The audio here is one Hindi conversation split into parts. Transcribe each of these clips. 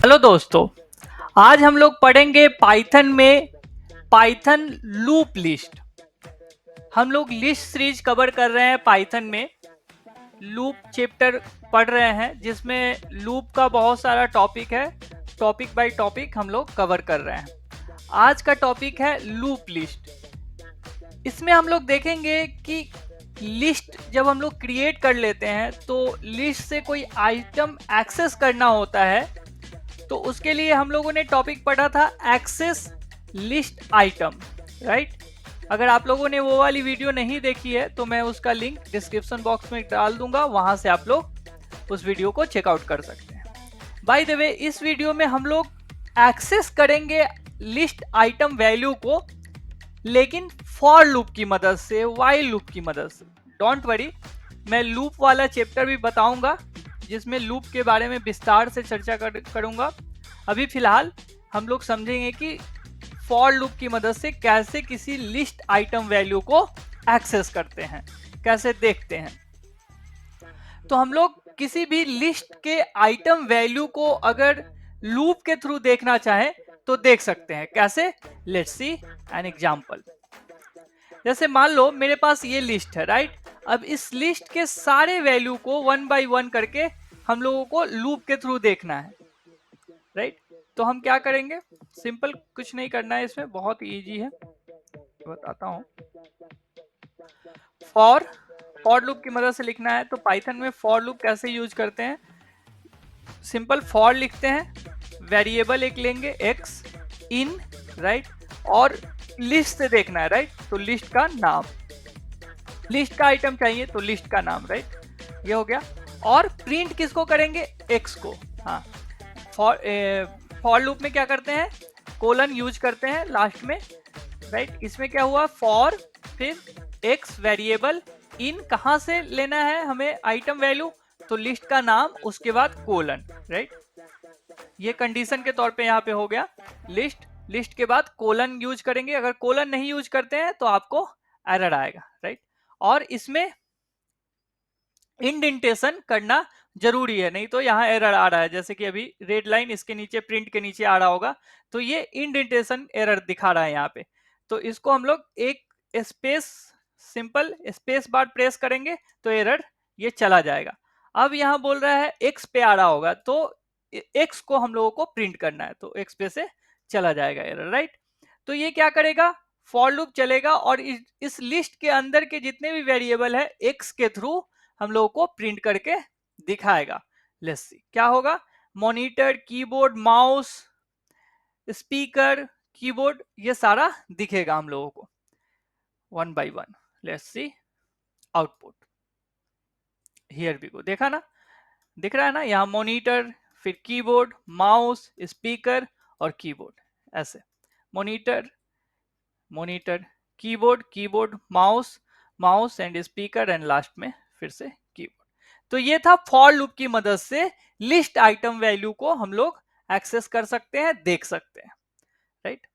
हेलो दोस्तों, आज हम लोग पढ़ेंगे पाइथन में पाइथन लूप लिस्ट। हम लोग लिस्ट सीरीज कवर कर रहे हैं पाइथन में। लूप चैप्टर पढ़ रहे हैं जिसमें लूप का बहुत सारा टॉपिक है। टॉपिक बाय टॉपिक हम लोग कवर कर रहे हैं। आज का टॉपिक है लूप लिस्ट। इसमें हम लोग देखेंगे कि लिस्ट जब हम लोग क्रिएट कर लेते हैं तो लिस्ट से कोई आइटम एक्सेस करना होता है, तो उसके लिए हम लोगों ने टॉपिक पढ़ा था एक्सेस लिस्ट आइटम, राइट। अगर आप लोगों ने वो वाली वीडियो नहीं देखी है तो मैं उसका लिंक डिस्क्रिप्शन बॉक्स में डाल दूंगा, वहां से आप लोग उस वीडियो को चेकआउट कर सकते हैं। बाय द वे, इस वीडियो में हम लोग एक्सेस करेंगे लिस्ट आइटम वैल्यू को, लेकिन फॉर लूप की मदद से, व्हाइल लूप की मदद से। डोंट वरी, मैं लूप वाला चैप्टर भी बताऊंगा जिसमें लूप के बारे में विस्तार से चर्चा करूंगा। अभी फिलहाल हम लोग समझेंगे कि फॉर लूप की मदद से कैसे किसी लिस्ट आइटम वैल्यू को एक्सेस करते हैं, कैसे देखते हैं। तो हम लोग किसी भी लिस्ट के आइटम वैल्यू को अगर लूप के थ्रू देखना चाहें तो देख सकते हैं। कैसे? Let's see an example. जैसे मान लो मेरे पास ये लिस्ट है, राइट। अब इस लिस्ट के सारे वैल्यू को वन बाय वन करके हम लोगों को लूप के थ्रू देखना है, राइट। तो हम क्या करेंगे? सिंपल, कुछ नहीं करना है, इसमें बहुत इजी है, बताता हूं। फॉर लूप की मदद से लिखना है तो पाइथन में फॉर लूप कैसे यूज करते हैं? सिंपल फॉर लिखते हैं, वेरिएबल एक लेंगे एक्स इन, राइट, और लिस्ट से देखना है, राइट। तो लिस्ट का नाम, लिस्ट का आइटम चाहिए तो लिस्ट का नाम, राइट, ये हो गया। और प्रिंट किसको करेंगे? एक्स को। हाँ, फॉर लूप में क्या करते हैं? कोलन यूज करते हैं लास्ट में, राइट। इसमें क्या हुआ? फॉर, फिर एक्स वेरिएबल इन, कहां से लेना है हमें आइटम वैल्यू? तो लिस्ट का नाम, उसके बाद कोलन, राइट। ये कंडीशन के तौर पे यहां पे हो गया लिस्ट। लिस्ट के बाद कोलन यूज करेंगे, अगर कोलन नहीं यूज करते हैं तो आपको एरर आएगा, राइट। और इसमें इंडेंटेशन करना जरूरी है, नहीं तो यहाँ एरर आ रहा है। जैसे कि अभी रेड लाइन इसके नीचे, प्रिंट के नीचे आ रहा होगा, तो ये इंडेंटेशन एरर दिखा रहा है यहाँ पे। तो इसको हम लोग एक space, simple space bar press करेंगे तो एरर ये चला जाएगा। अब यहाँ बोल रहा है एक्स पे आ रहा होगा, तो एक्स को हम लोगों को प्रिंट करना है, तो एक्स पे से चला जाएगा एरर, राइट। तो ये क्या करेगा? फॉर लूप चलेगा और इस लिस्ट के अंदर के जितने भी वेरिएबल है एक्स के थ्रू हम लोगों को प्रिंट करके दिखाएगा। लेट्स सी क्या होगा। Monitor, keyboard, mouse, speaker, keyboard, ये सारा दिखेगा हम लोगों को one by one. Let's see output. Here we go, देखा ना, दिख रहा है ना यहाँ मॉनिटर, फिर कीबोर्ड, माउस, स्पीकर और कीबोर्ड, ऐसे monitor, monitor, keyboard, keyboard, mouse, mouse and speaker, and last में फिर से कीबोर्ड। तो ये था फॉर लूप की मदद से लिस्ट आइटम वैल्यू को हम लोग एक्सेस कर सकते हैं, देख सकते हैं, राइट।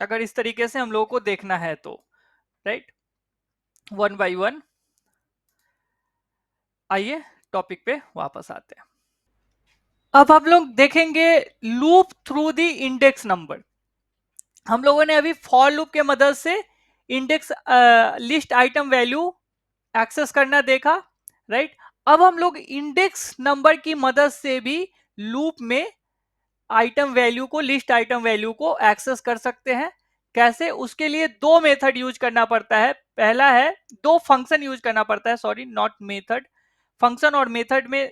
अगर इस तरीके से हम लोगों को देखना है तो, राइट, वन बाय वन। आइए टॉपिक पे वापस आते हैं। अब हम लोग देखेंगे loop through the index number. हम लोगों ने अभी फॉर लूप के मदद से index list item value access करना देखा, राइट। अब हम लोग इंडेक्स नंबर की मदद से भी लूप में आइटम वैल्यू को, लिस्ट आइटम वैल्यू को एक्सेस कर सकते हैं। कैसे? उसके लिए दो मेथड यूज करना पड़ता है। पहला है, दो फंक्शन यूज करना पड़ता है, सॉरी नॉट मेथड, फंक्शन और मेथड में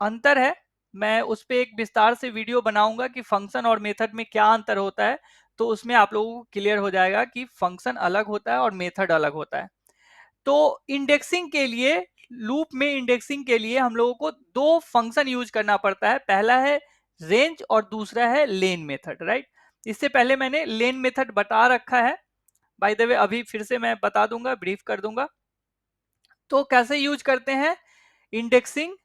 अंतर है। मैं उस पर एक विस्तार से वीडियो बनाऊंगा कि फंक्शन और मेथड में क्या अंतर होता है, तो उसमें आप लोगों को क्लियर हो जाएगा कि फंक्शन अलग होता है और मेथड अलग होता है। तो इंडेक्सिंग के लिए, लूप में इंडेक्सिंग के लिए हम लोगों को दो फंक्शन यूज करना पड़ता है। पहला है रेंज और दूसरा है लेन मेथड, राइट। इससे पहले मैंने लेन मेथड बता रखा है, बाय द वे अभी फिर से मैं बता दूंगा, ब्रीफ कर दूंगा। तो कैसे यूज करते हैं इंडेक्सिंग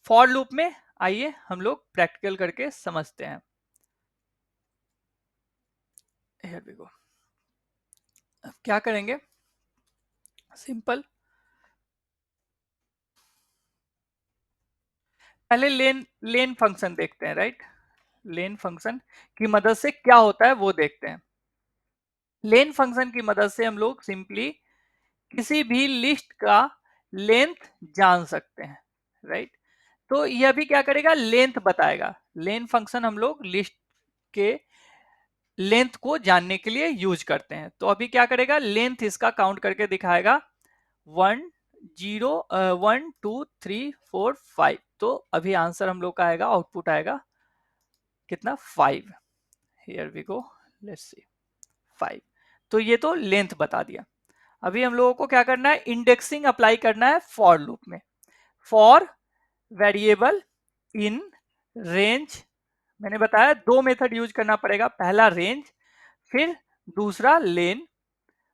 फॉर लूप में, आइए हम लोग प्रैक्टिकल करके समझते हैं। Here we go. अब क्या करेंगे? सिंपल, पहले लेन फंक्शन देखते हैं, राइट। लेन फंक्शन की मदद से क्या होता है वो देखते हैं। लेन फंक्शन की मदद से हम लोग सिंपली किसी भी लिस्ट का लेंथ जान सकते हैं, राइट। तो यह भी क्या करेगा, लेंथ बताएगा। लेन फंक्शन हम लोग लिस्ट के लेंथ को जानने के लिए यूज करते हैं। तो अभी क्या करेगा, लेंथ इसका काउंट करके दिखाएगा 1 2 3 4 5। तो अभी आंसर हम लोग का आएगा, आउटपुट आएगा कितना, 5। Here we go, let's see 5। तो ये तो लेंथ बता दिया। अभी हम लोगों को क्या करना है, इंडेक्सिंग अप्लाई करना है फॉर लूप में। फॉर वेरिएबल इन रेंज, मैंने बताया दो मेथड यूज करना पड़ेगा, पहला रेंज, फिर दूसरा लेन।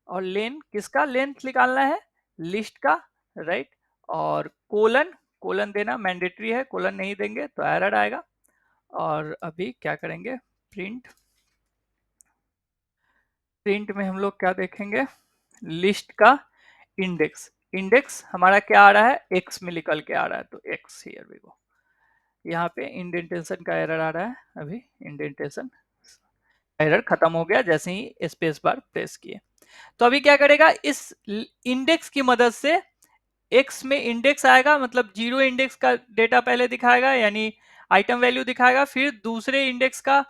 और लेन किसका लेंथ निकालना है, लिस्ट का, राइट। और कोलन, कोलन देना मैंडेटरी है, कोलन नहीं देंगे तो एरर आएगा। और अभी क्या करेंगे, प्रिंट, प्रिंट में हम लोग क्या देखेंगे, लिस्ट का इंडेक्स। इंडेक्स हमारा क्या आ रहा है, एक्स में निकल के आ रहा है, तो एक्स, हियर वी गो। यहाँ पे इंडेंटेशन का एरर आ रहा है, अभी इंडेंटेशन एरर खत्म हो गया जैसे ही स्पेस बार प्रेस किए। तो अभी क्या करेगा, इस इंडेक्स की मदद से, एक्स में इंडेक्स आएगा मतलब जीरो इंडेक्स का डेटा पहले दिखाएगा, यानी आइटम वैल्यू दिखाएगा, फिर दूसरे इंडेक्स का,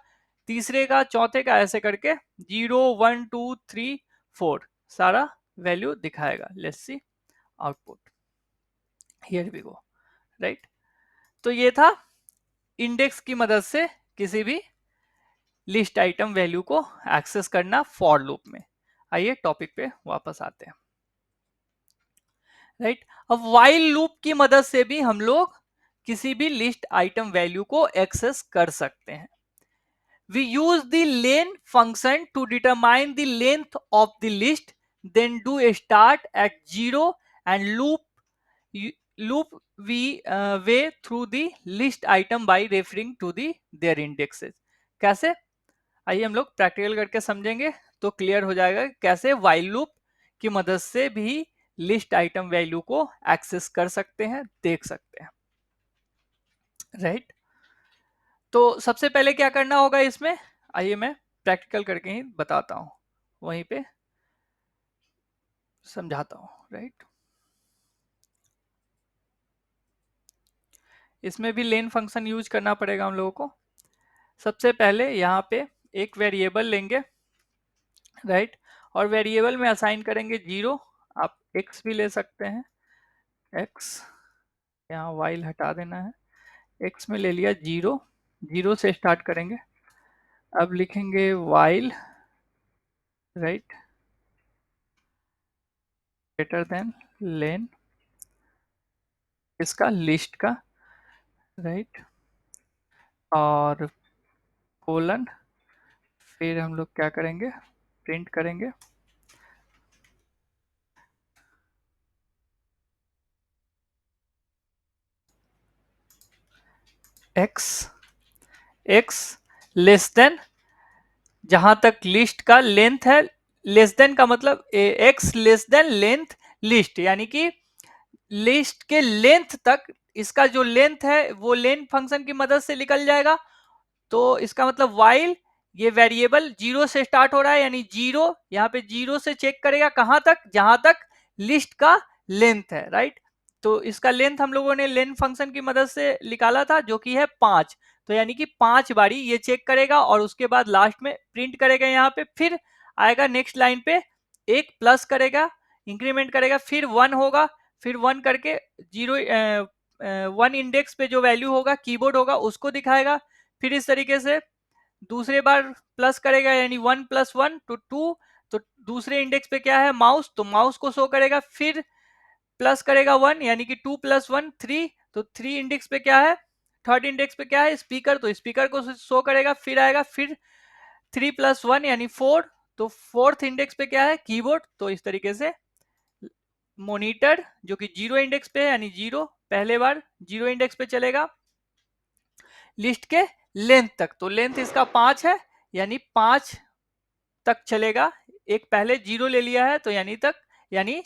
तीसरे का, चौथे का, ऐसे करके 0 1 2 3 4 सारा वैल्यू दिखाएगा। Let's see output, here we go, right. तो ये था इंडेक्स की मदद से किसी भी लिस्ट आइटम वैल्यू को एक्सेस करना फॉर लूप में। आइए टॉपिक पे वापस आते हैं, राइट। अब व्हाइल लूप की मदद से भी हम लोग किसी भी लिस्ट आइटम वैल्यू को एक्सेस कर सकते हैं। We use the len function to determine the length of the list, then do a start at 0 and loop way through the list item by referring to their indexes। कैसे, आइए हम लोग प्रैक्टिकल करके समझेंगे तो क्लियर हो जाएगा कैसे व्हाइल लूप की मदद से भी लिस्ट आइटम वैल्यू को एक्सेस कर सकते हैं, देख सकते हैं, राइट। तो सबसे पहले क्या करना होगा इसमें, आइए मैं प्रैक्टिकल करके ही बताता हूं, वहीं पे समझाता हूं, राइट। इसमें भी लेन फंक्शन यूज करना पड़ेगा हम लोगों को। सबसे पहले यहाँ पे एक वेरिएबल लेंगे, राइट, और वेरिएबल में असाइन करेंगे 0। आप एक्स भी ले सकते हैं, एक्स, यहाँ वाइल हटा देना है, एक्स में ले लिया 0, 0 से स्टार्ट करेंगे। अब लिखेंगे वाइल, राइट, ग्रेटर देन लेन इसका, लिस्ट का, राइट, और कोलन, फिर हम लोग क्या करेंगे, प्रिंट करेंगे एक्स, एक्स लेस देन, जहां तक लिस्ट का लेंथ है, लेस देन का मतलब x less than length list, यानी कि लिस्ट के लेंथ तक इसका जो लेंथ है वो लेंथ फंक्शन की मदद से निकल जाएगा। तो इसका मतलब वाइल ये वेरिएबल 0 से स्टार्ट हो रहा है, यानी 0, यहाँ पे 0 से चेक करेगा कहां तक, जहां तक लिस्ट का लेंथ है, राइट। तो इसका लेंथ हम लोगों ने लेंथ फंक्शन की मदद से निकाला था जो कि है 5। तो यानी कि 5 बारी ये चेक करेगा और उसके बाद लास्ट में प्रिंट करेगा, यहाँ पे फिर आएगा नेक्स्ट लाइन पे, एक प्लस करेगा, इंक्रीमेंट करेगा, फिर 1 होगा, फिर 1 करके 0 1 इंडेक्स पे जो वैल्यू होगा कीबोर्ड होगा उसको दिखाएगा, फिर इस तरीके से दूसरे बार प्लस करेगा, यानी 1 + 1 तो 2। तो दूसरे इंडेक्स पे क्या है, माउस, तो माउस को शो करेगा, फिर प्लस करेगा 1, यानी कि 2 + 1 3। तो 3 इंडेक्स पे क्या है, थर्ड इंडेक्स पे क्या है, स्पीकर, तो स्पीकर को शो करेगा, फिर आएगा, फिर 3 + 1 यानी 4। तो फोर्थ इंडेक्स पे क्या है, कीबोर्ड। तो इस तरीके से मॉनिटर जो कि 0 इंडेक्स पे है, यानी 0 पहले बार 0 इंडेक्स पे चलेगा लिस्ट के लेंथ तक। तो लेंथ इसका 5 है, यानी 5 तक चलेगा। एक पहले 0 ले लिया है तो यानी तक, यानी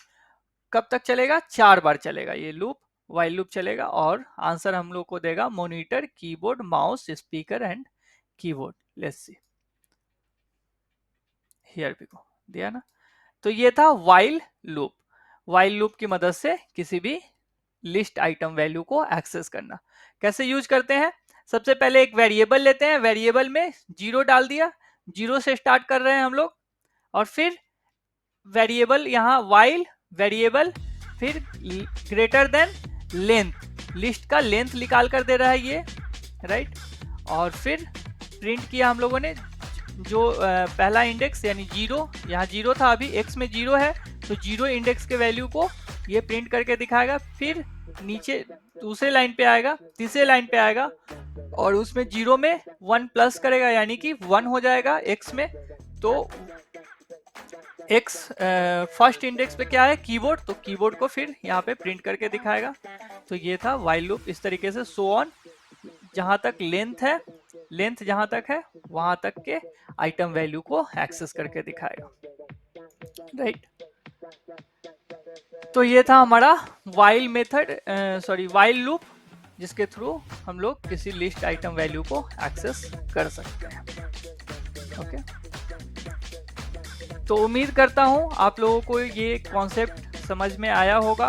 कब तक चलेगा, 4 बार चलेगा ये लूप, वाइल लूप चलेगा। और आंसर हम लोग को देगा monitor, keyboard, mouse, speaker and keyword. Let's see, here we go, दिया ना। तो ये था व्हाइल लूप। व्हाइल लूप की मदद से किसी भी लिस्ट आइटम वैल्यू को एक्सेस करना। कैसे यूज करते हैं? सबसे पहले एक वेरिएबल लेते हैं, वेरिएबल में 0 डाल दिया, 0 से स्टार्ट कर रहे हैं हम लोग, और फिर वेरिएबल यहाँ व्हाइल वेरिएबल, फिर ग्रेटर देन लेंथ, लिस्ट का लेंथ निकाल कर दे रहा है ये, राइट। और फिर प्रिंट किया हम लोगों ने जो पहला इंडेक्स यानी 0, यहाँ 0 था, अभी x में 0 है तो 0 इंडेक्स के वैल्यू को ये प्रिंट करके दिखाएगा। फिर नीचे दूसरे लाइन पे आएगा, तीसरे लाइन पे आएगा और उसमें 0 में 1 प्लस करेगा, यानी कि 1 हो जाएगा x में। तो x फर्स्ट इंडेक्स पे क्या है? कीबोर्ड, तो कीबोर्ड को फिर यहाँ पे प्रिंट करके दिखाएगा। तो ये था व्हाइल लूप। इस तरीके से सो ऑन, जहां तक लेंथ है, लेंथ जहां तक है वहां तक के आइटम वैल्यू को एक्सेस करके दिखाएगा, राइट। तो ये था हमारा while method, sorry while loop, जिसके थ्रू हम लोग किसी लिस्ट आइटम वैल्यू को एक्सेस कर सकते हैं। ओके, तो उम्मीद करता हूं आप लोगों को ये कॉन्सेप्ट समझ में आया होगा।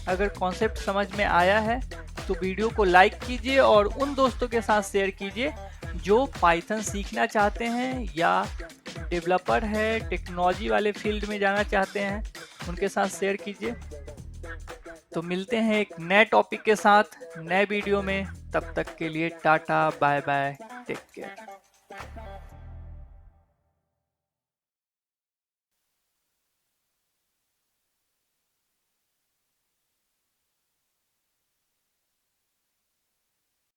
अगर कॉन्सेप्ट समझ में आया है तो वीडियो को लाइक कीजिए और उन दोस्तों के साथ शेयर कीजिए जो पाइथन सीखना चाहते हैं या डेवलपर है, टेक्नोलॉजी वाले फील्ड में जाना चाहते हैं, उनके साथ शेयर कीजिए। तो मिलते हैं एक नए टॉपिक के साथ नए वीडियो में, तब तक के लिए tata bye bye, take care.